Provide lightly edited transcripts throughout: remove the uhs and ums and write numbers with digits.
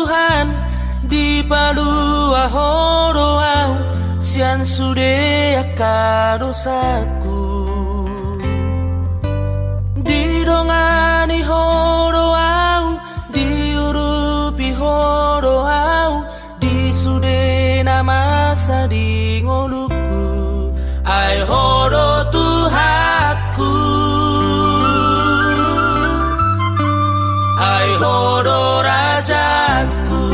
Tuhan di palua horoau sian sude dosaku di dongani horoau diurupi horoau di sude namasa di ngoluku ai horo Tuhanku ai horo rajaku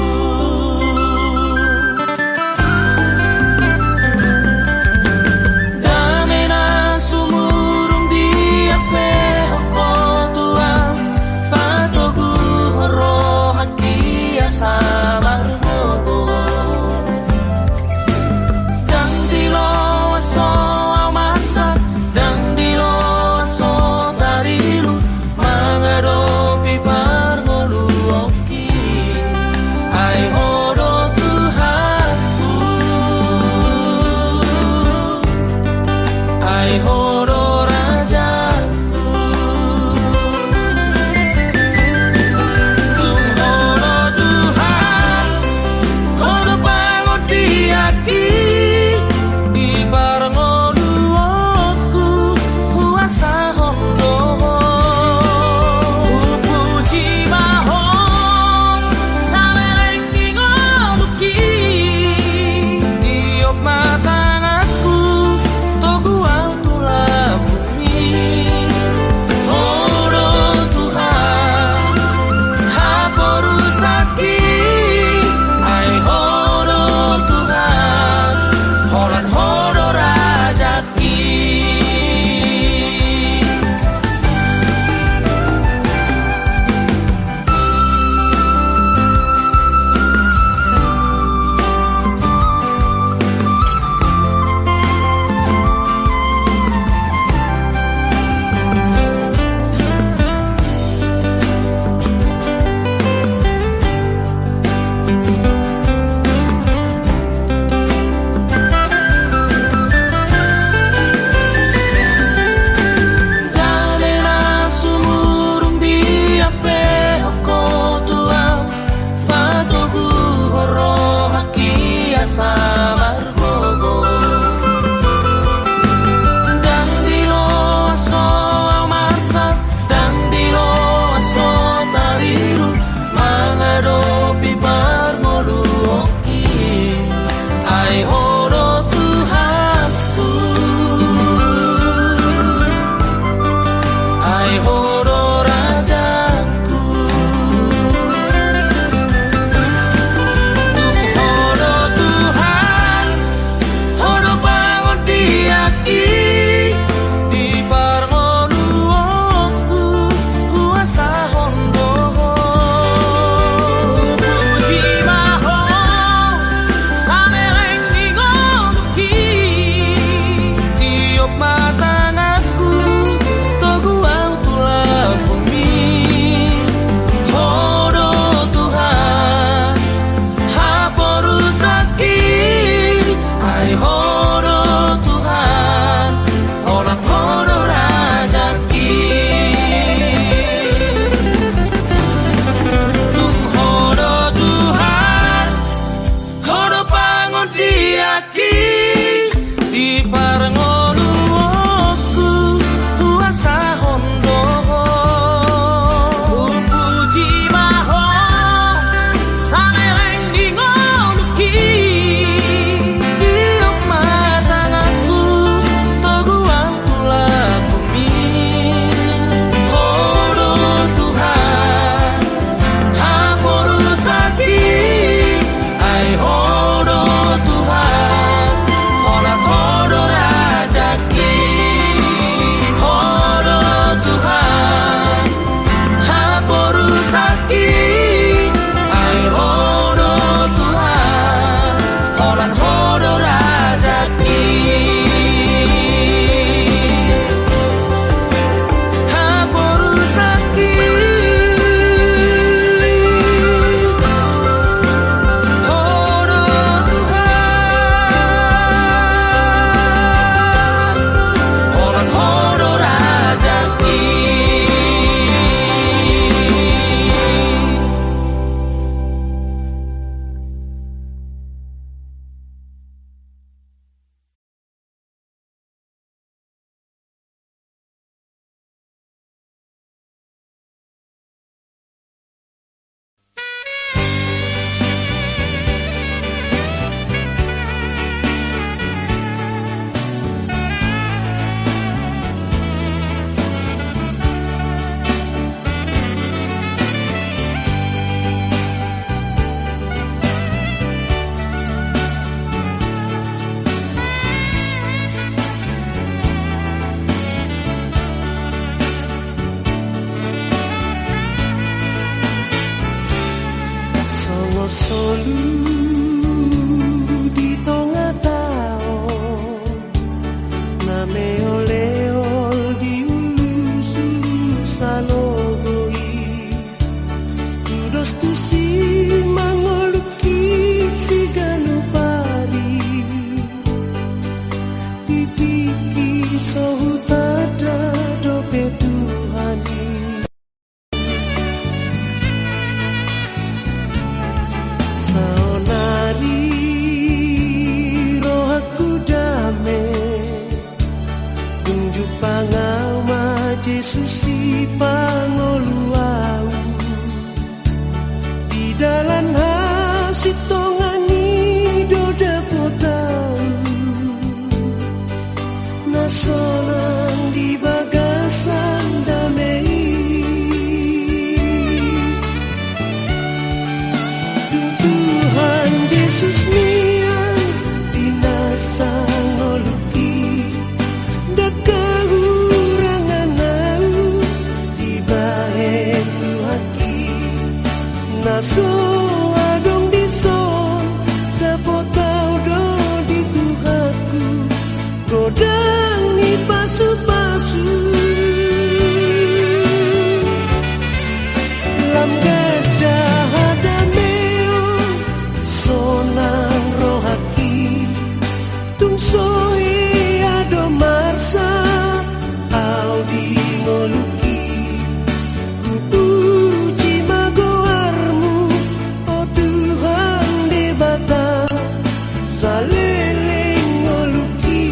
damena solu di tonga tao name oleol di ulu salogoi tudos tu si mangoluki si ganupari titiki sohutada dope Tuhani saonari rohaku dame tunjuk pangama Yesus si pangoluau di dalam hasil tongani doda potau nasolang di bagasan damai Tuhan Yesus niang dinasang ngoluki dak kehurangan au di bae Tuhaki naso adong di son dapat tau do di Tuhaku godang ni pasu-pasu lam gadah hadameo sonang rohaki tung soe ado marsa au di ngoluki ku puji magoarmu oh Tuhan debata saleleng ngoluki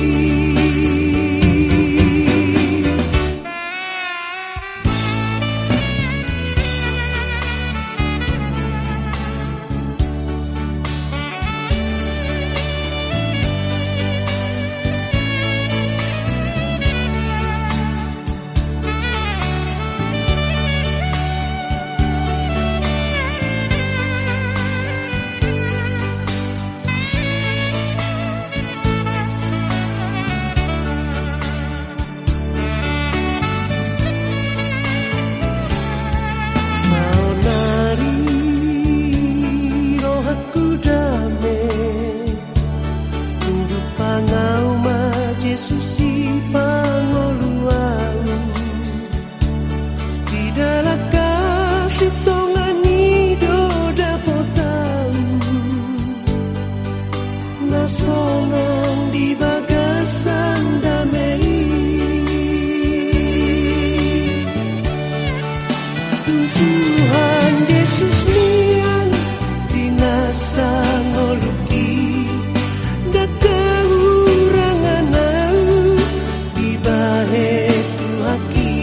sonang di bagasan damai Tuhan Yesus niang dinasang ngoluki dak kehurangan au di bae Tuhaki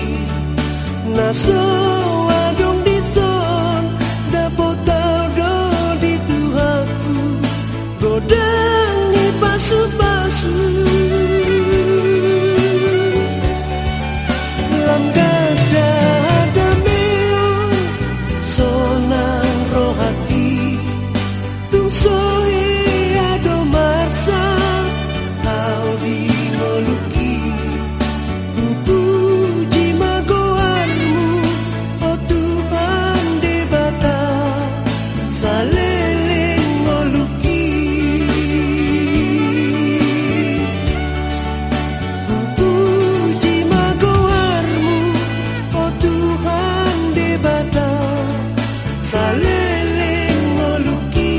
naso adong di son dapat tau do di Tuhaku godang ni pasu-pasu lam gadah dameo sonang rohaki tung soe ado marsa au di ngoluki ku puji magoarmu oh Tuhan debata saleleng ngoluki ku puji magoarmu oh Tuhan debata saleleng ngoluki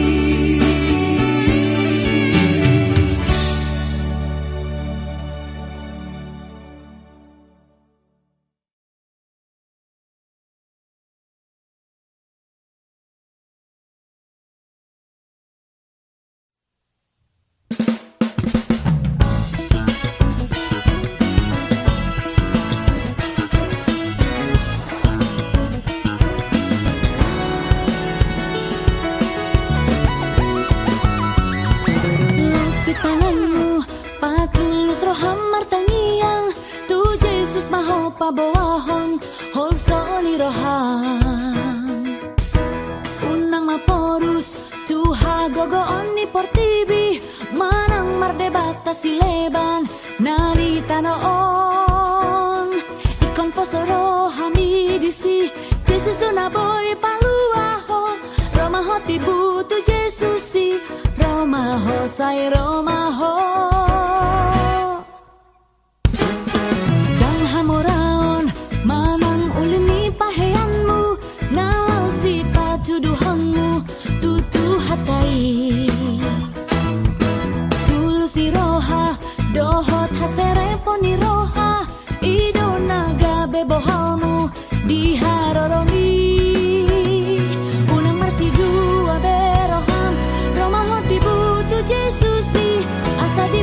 Lapit tanganmu, patulus roh hamar tangiang tu Yesus maho pabawahon hol soli rohan unang maporus tu hagogo onni portibi manang mardebata sileban nalita noon ikon posoro hamidisi Yesus na boy paluaho Roma hoti butu Jesus si Roma ho sai Roma ho. Dang hamoraon manang ulini paheanmu, nalau si patuduhanmu tutu hatai. Tulus di roha dohot haserepon di roha, ido naga bebohalmu diharoroni. Unang marsi dua beroham Roma hot dibutu Jesusi asa di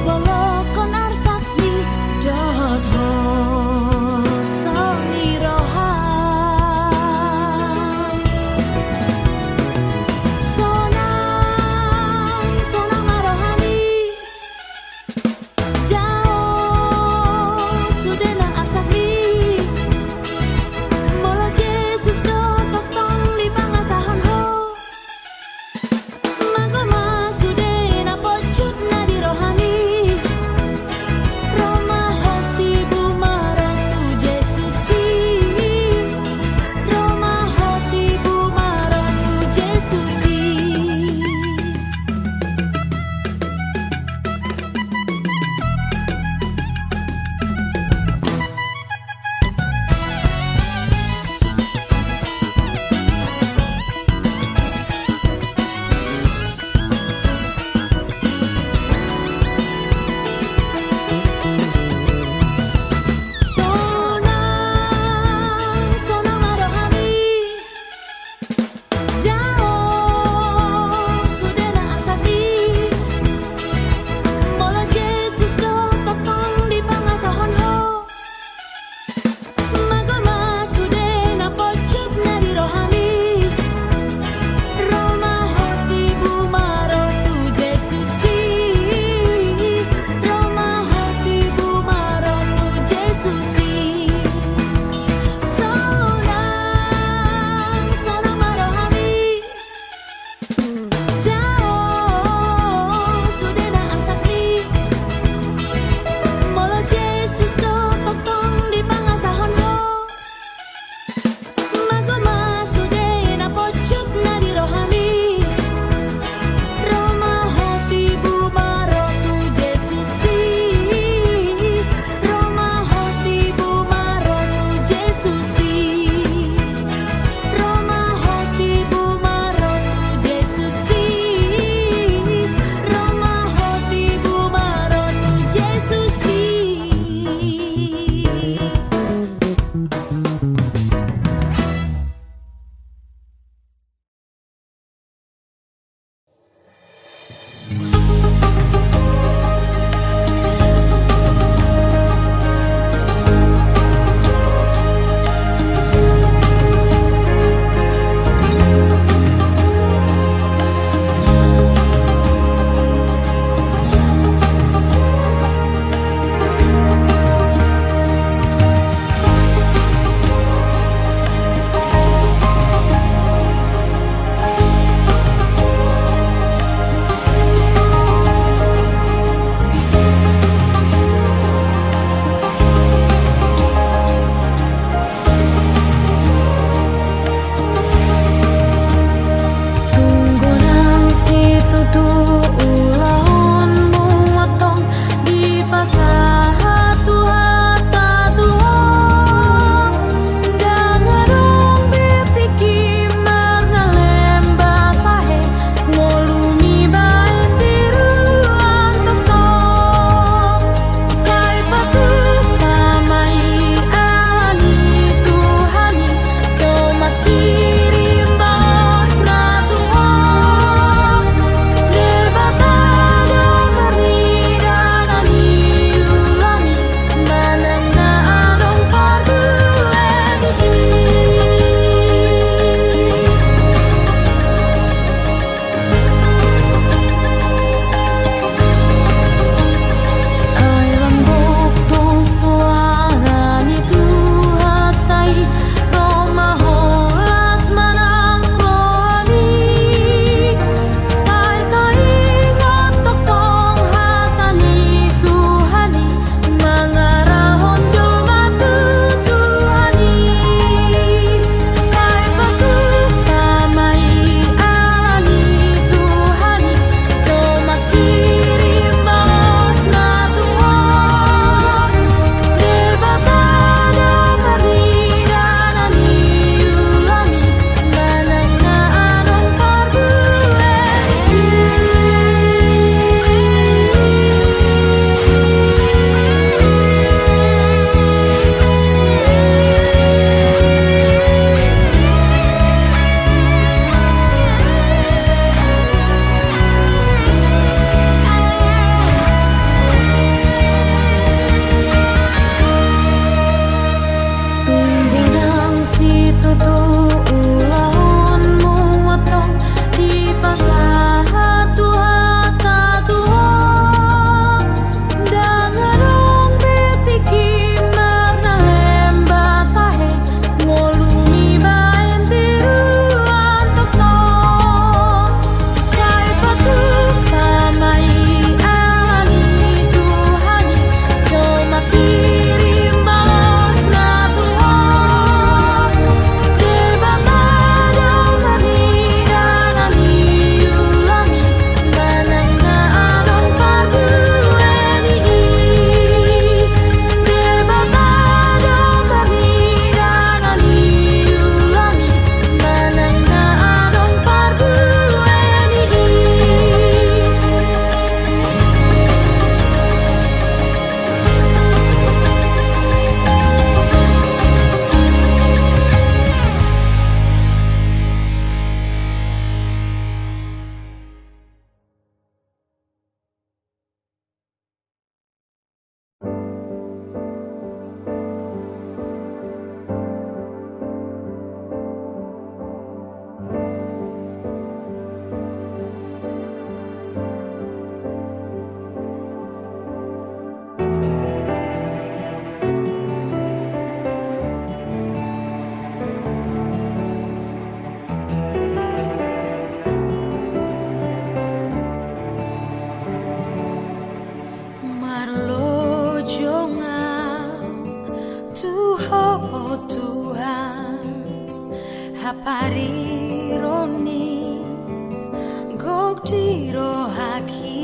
tiro haki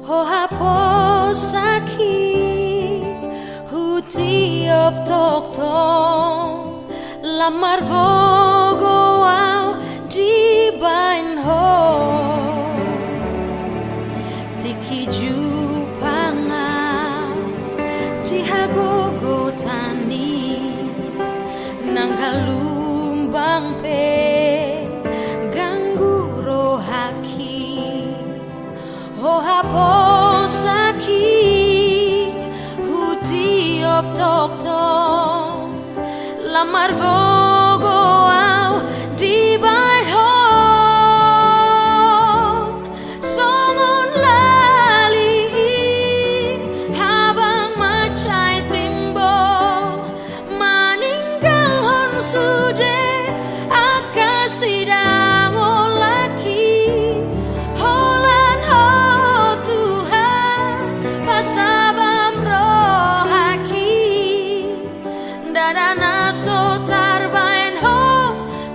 ho haposaki hutiop tok tong lamar go au di bain ho tiki jupana di hagogo tani nanggalumbang pe ho haposaki hutiop tok tong lamar go au di bain ho songon lali habang macai timbo maninggal hon sude akasidang olaki holan ho sabam rohaki dadana sotar bain ho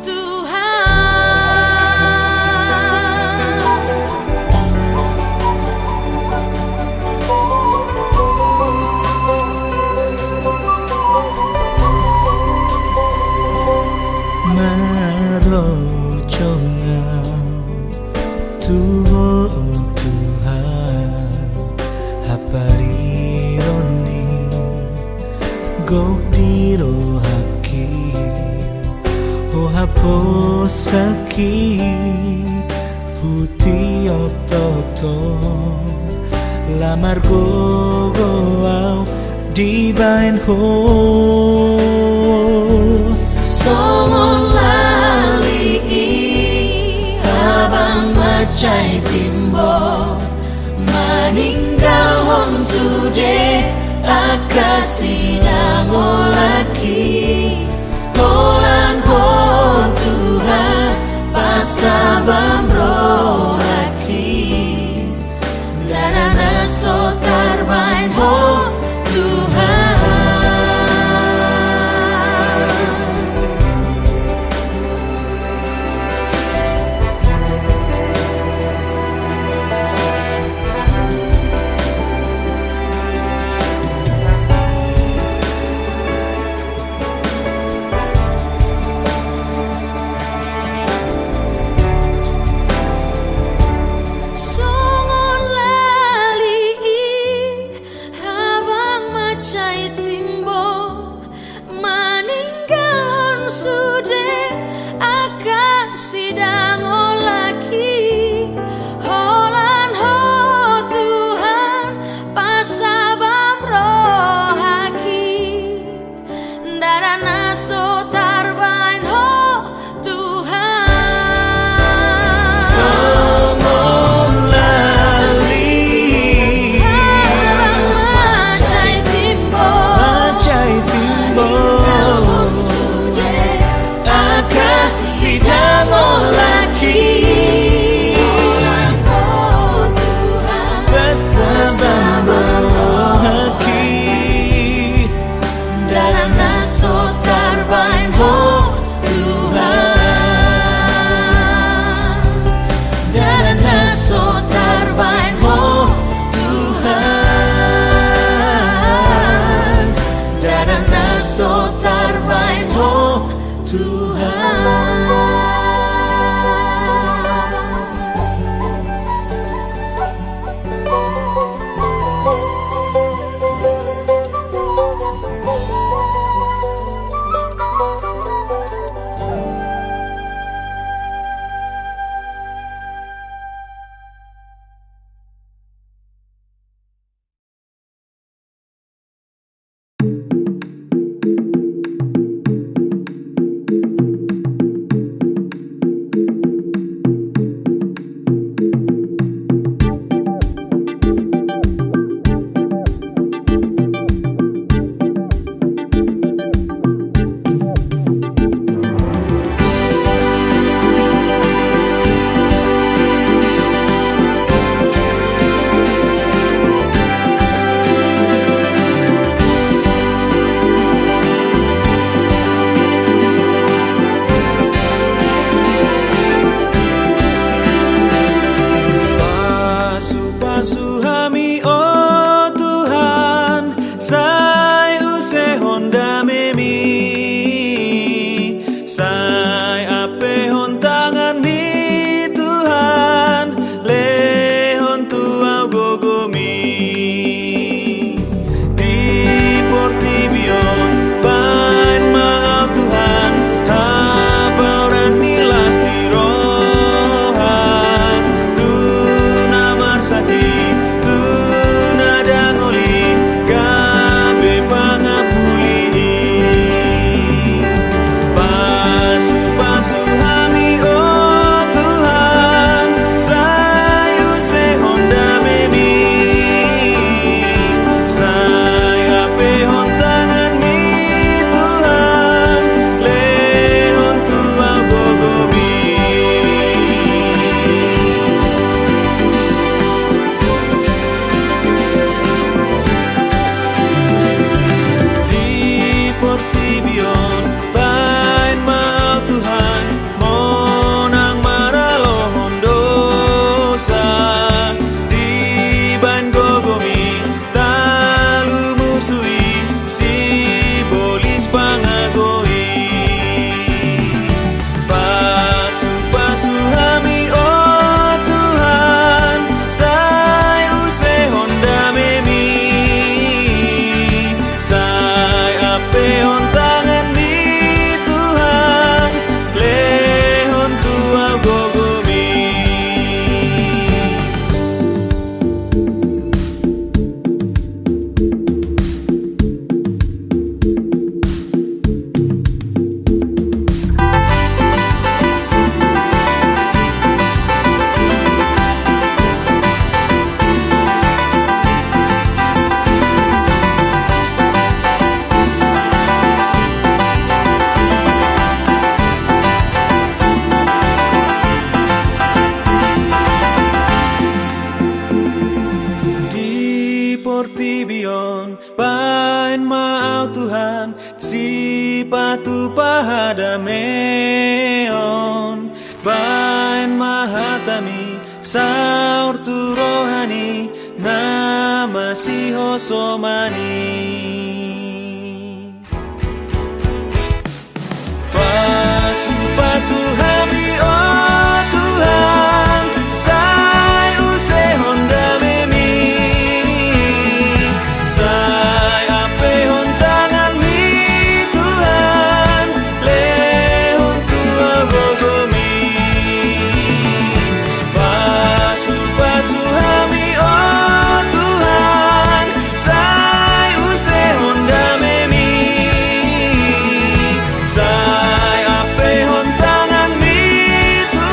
Tuhan maro chongang tuho Tuhan haparironi gokdiro haki ho haposaki hutiop tok tong lamar go au di bain ho songon lali habang macai timbo maninggal hon sude akasidang olaki holan ho Tuhan pasabam rohaki dadana sotar bain ho Tuhan. si patu pahadameon bain mahatami saur tu rohani nama si hosomani pasu hami oh Tuhan sai use honda memi sai ape hon tangan mi Tuhan lehon tua bogomi pasu hami oh Tuhan sai use honda memi sai ape hon tangan mi Tuhan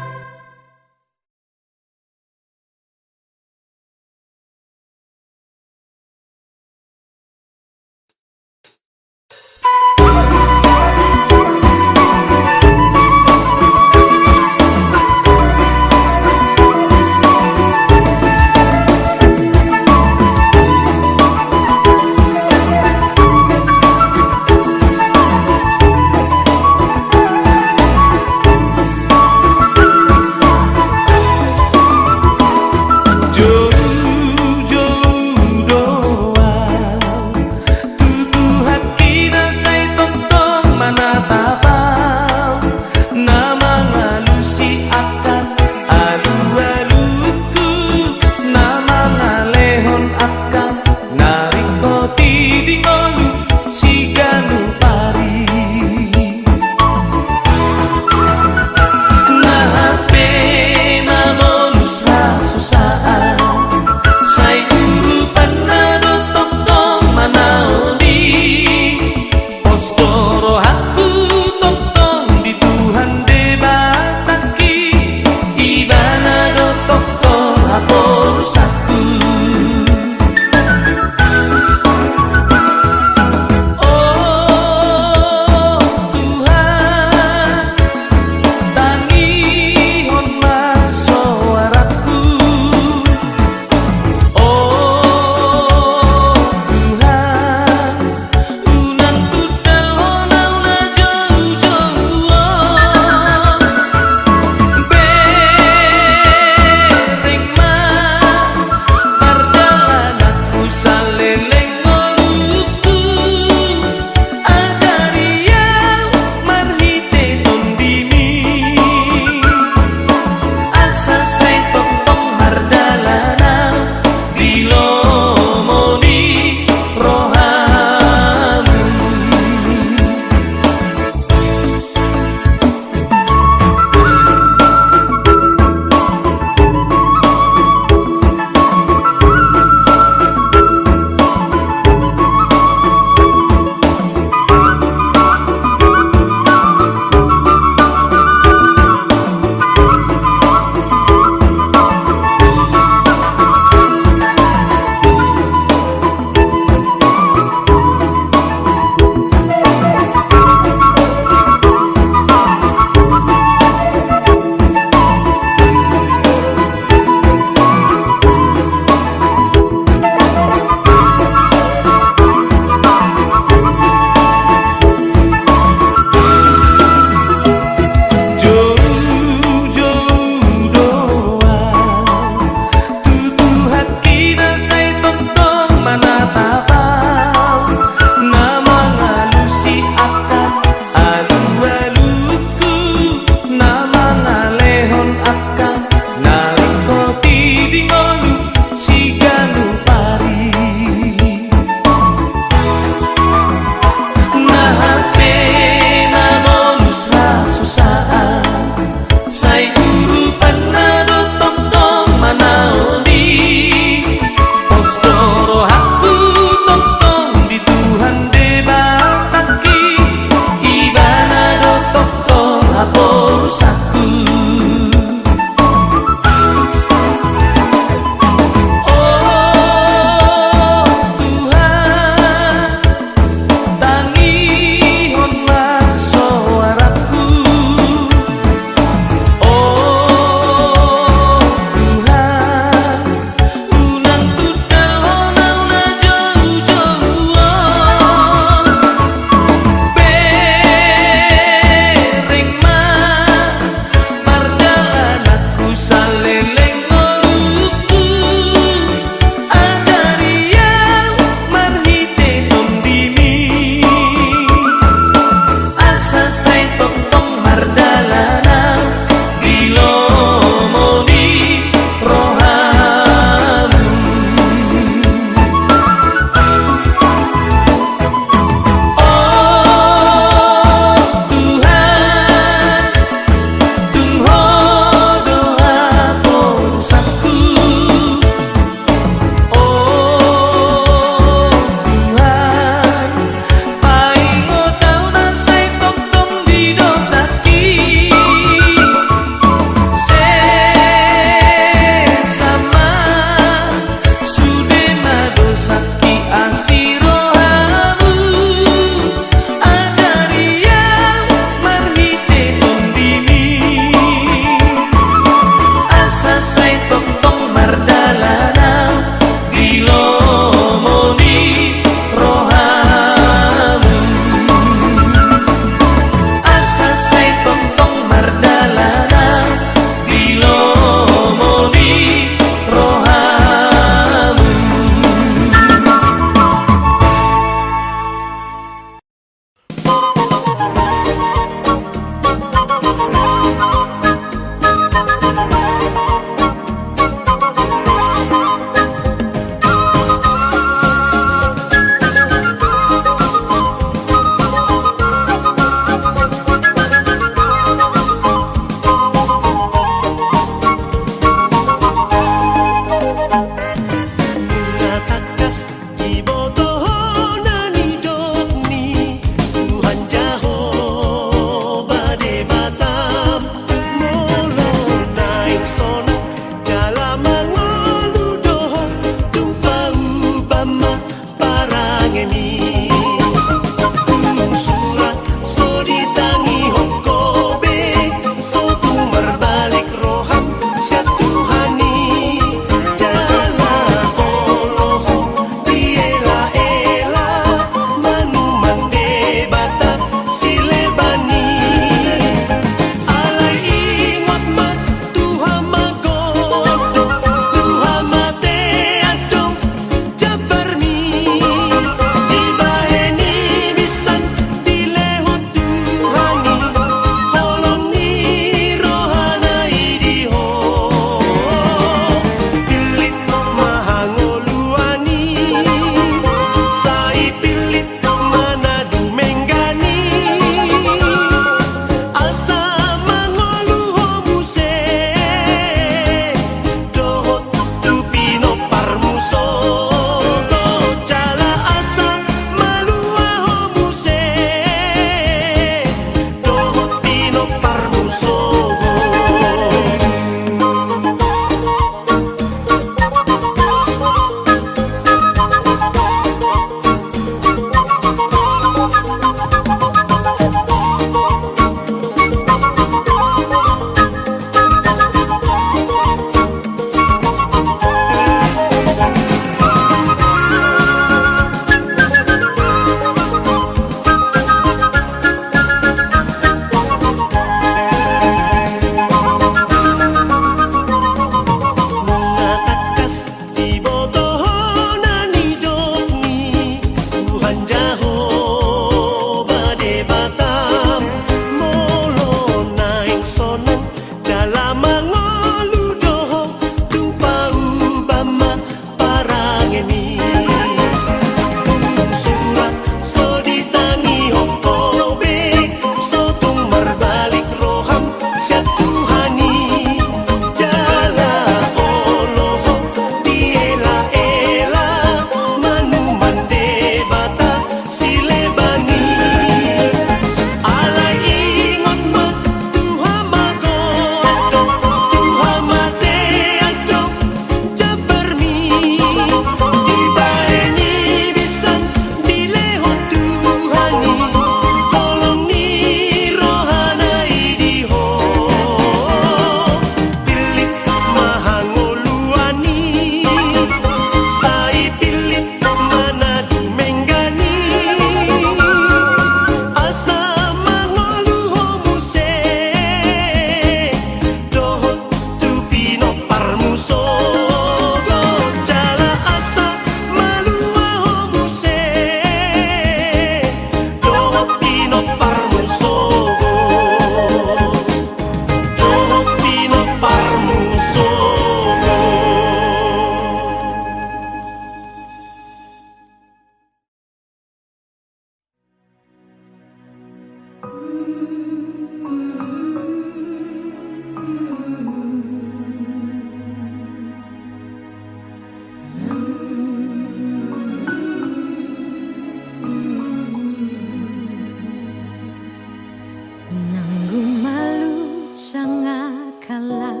Nanggung malu canga kalat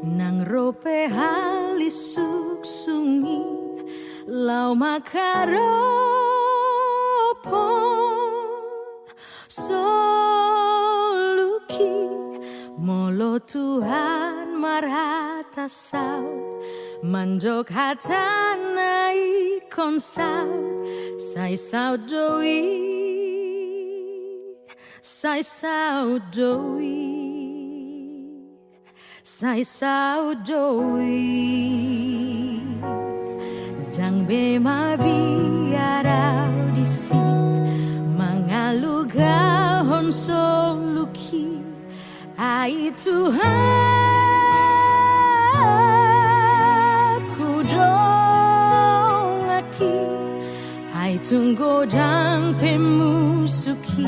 nang rope halisuk sungi lau makaropon soluki molo Tuhan marhata saut mandok hatanai konsaut sai saudoi sai saudoi dang bema biarau disi mangaluga hon soluki ai Tuhan ku dongaki ai tunggu dang pemusuki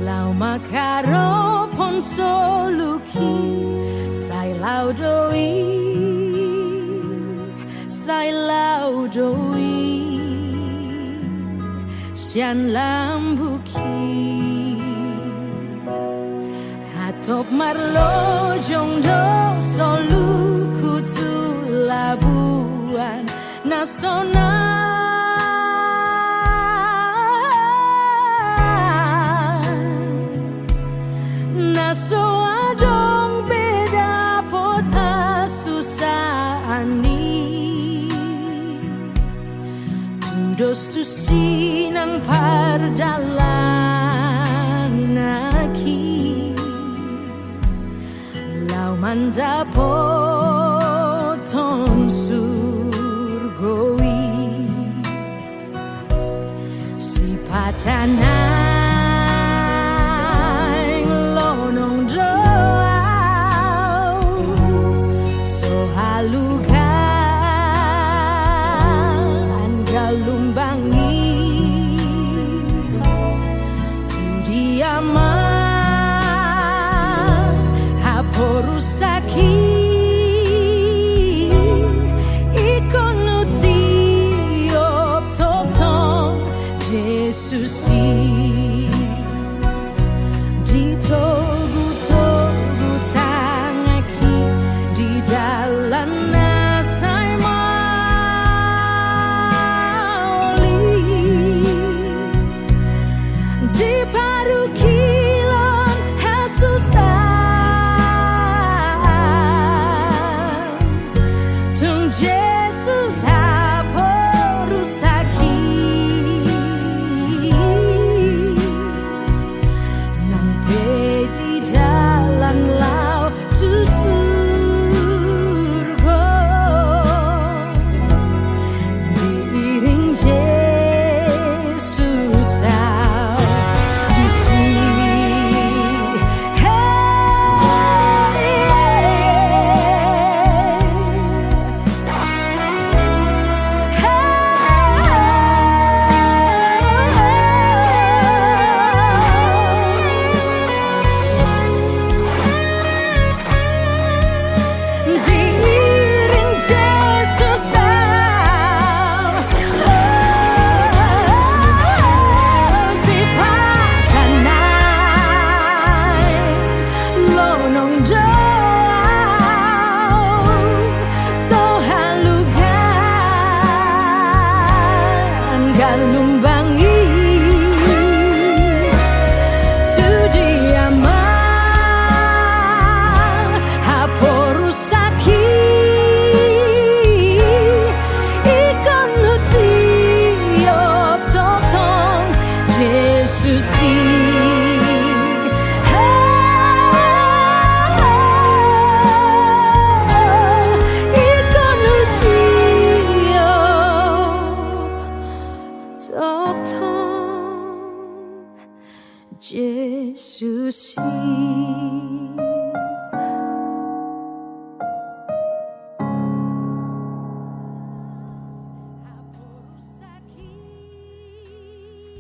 lau makaropon soluki sai laudoi sian lambuki hatop marlo jongdo soluku tu labuan nasional so adong beda pot asusani tudos tu sinang pardalan aki lau manda poton surgoi si patana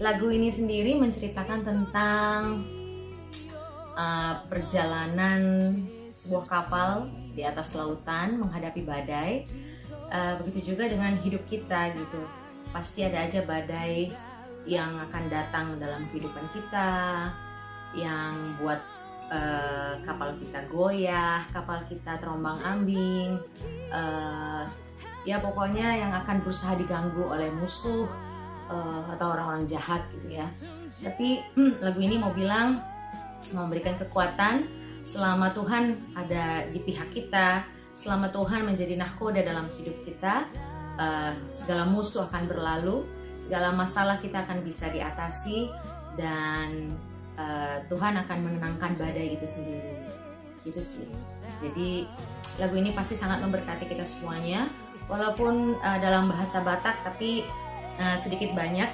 Lagu ini sendiri menceritakan tentang perjalanan sebuah kapal di atas lautan menghadapi badai. Begitu juga dengan hidup kita gitu. Pasti ada aja badai yang akan datang dalam kehidupan kita, yang buat kapal kita goyah, kapal kita terombang-ambing, ya pokoknya yang akan berusaha diganggu oleh musuh atau orang-orang jahat gitu ya. Tapi lagu ini mau bilang, mau memberikan kekuatan selama Tuhan ada di pihak kita, selama Tuhan menjadi nahkoda dalam hidup kita, segala musuh akan berlalu, segala masalah kita akan bisa diatasi, dan Tuhan akan menenangkan badai itu sendiri. Gitu sih. Jadi lagu ini pasti sangat memberkati kita semuanya, walaupun dalam bahasa Batak, tapi sedikit banyak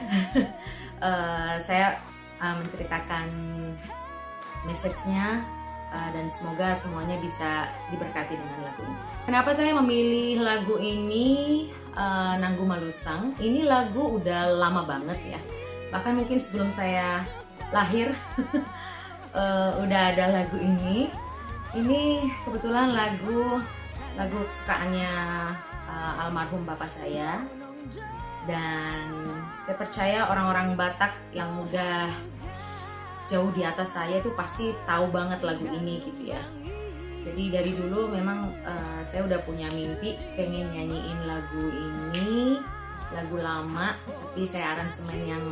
saya menceritakan message-nya, dan semoga semuanya bisa diberkati dengan lagu ini. Kenapa saya memilih lagu ini, Nanggu Malusang? Ini lagu udah lama banget ya, bahkan mungkin sebelum saya lahir udah ada lagu ini. Ini kebetulan lagu kesukaannya almarhum bapak saya, dan saya percaya orang-orang Batak yang udah jauh di atas saya itu pasti tahu banget lagu ini gitu ya. Jadi dari dulu memang saya udah punya mimpi pengen nyanyiin lagu ini, lagu lama tapi saya aransemen yang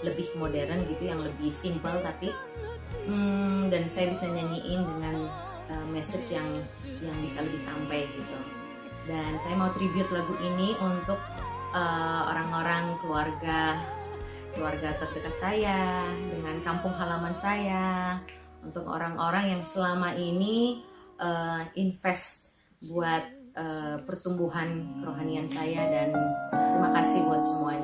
lebih modern gitu, yang lebih simple tapi dan saya bisa nyanyiin dengan message yang bisa lebih sampai gitu. Dan saya mau tribute lagu ini untuk orang-orang keluarga terdekat saya, dengan kampung halaman saya, untuk orang-orang yang selama ini invest buat pertumbuhan kerohanian saya, dan terima kasih buat semuanya.